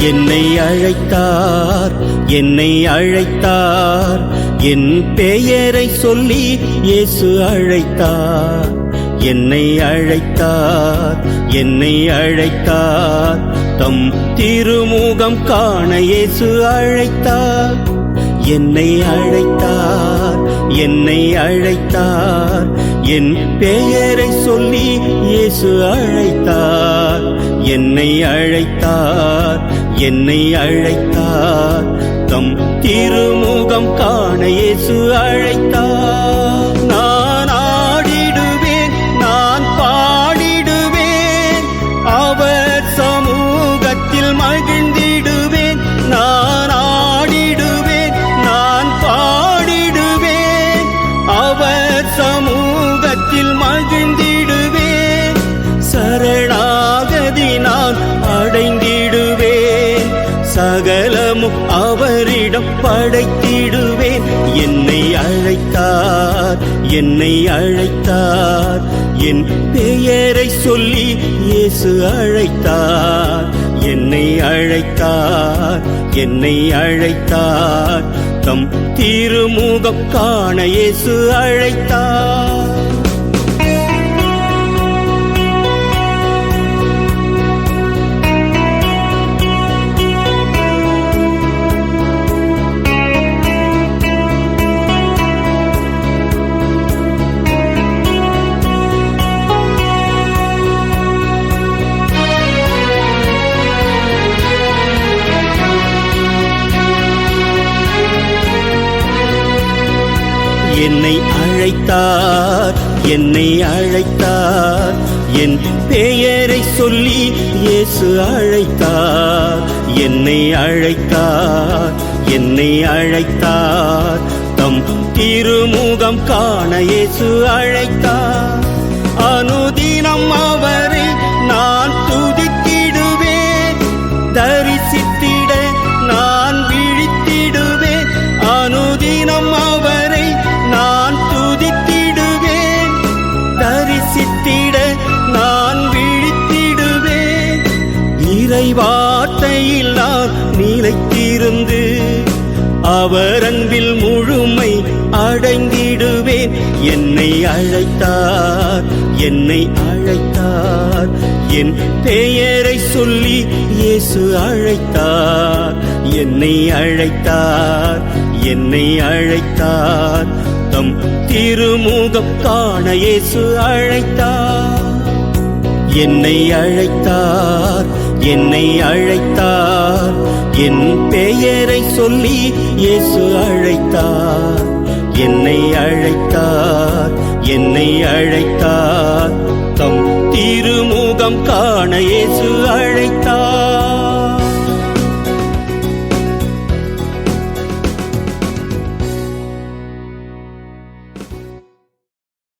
என்னை அழைத்தார், என்னை அழைத்தார், என் பெயரை சொல்லி இயேசு அழைத்தார். என்னை அழைத்தார், என்னை அழைத்தார், தம் திருமுகம் காண இயேசு அழைத்தார். என்னை அழைத்தார், என்னை அழைத்தார், என் பெயரை சொல்லி இயேசு அழைத்தார். என்னை அழைத்தார், என்னை அழைத்தார், தம் திருமுகம் காண இயேசு அழைத்தார். நான் ஆடிடுவேன், நான் பாடிடுவேன், அவர் சமூகத்தில் மகிழ்ந்திடுவேன். நான் ஆடிடுவேன், நான் பாடிடுவேன், அவர் சமூகத்தில் மகிழ்ந்திடுவேன். சரணாகதி நான் அடைந்திடுவேன், சகலமும் அவரிடம் படைத்திடுவேன். என்னை அழைத்தார், என்னை அழைத்தார், என் பெயரை சொல்லி இயேசு அழைத்தார். என்னை அழைத்தார், என்னை அழைத்தார், தம் திருமுகம் காண இயேசு அழைத்தார். என்னை அழைத்தார், என்னை அழைத்தார், என் பெயரை சொல்லி இயேசு அழைத்தார். என்னை அழைத்தார், என்னை அழைத்தார், தம் திருமுகம் காண இயேசு அழைத்தார். அனுதினம் அவரை நான் துதித்திடுவேன், தரிசித்திட நான் விழித்திடுவேன். அனுதினம் அவரை நான் துதித்திடுவேன், தரிசித்திட நான் விழித்திடுவேன். இறை வார்த்தையில் நான் நிலைத்திருந்து அவர் அன்பில் முழுமை அடைந்திடுவேன். என்னை அழைத்தார், என்னை அழைத்தார், என் பெயரை சொல்லி இயேசு அழைத்தார். என்னை அழைத்தார், என்னை அழைத்தார், தம் திருமுகம் காண இயேசு அழைத்தார். என்னை அழைத்தார், என்னை அழைத்தார், என் பெயரை சொல்லி இயேசு அழைத்தார். என்னை அழைத்தார், என்னை அழைத்தார், தம் திருமுகம் காண இயேசு அழைத்தார்.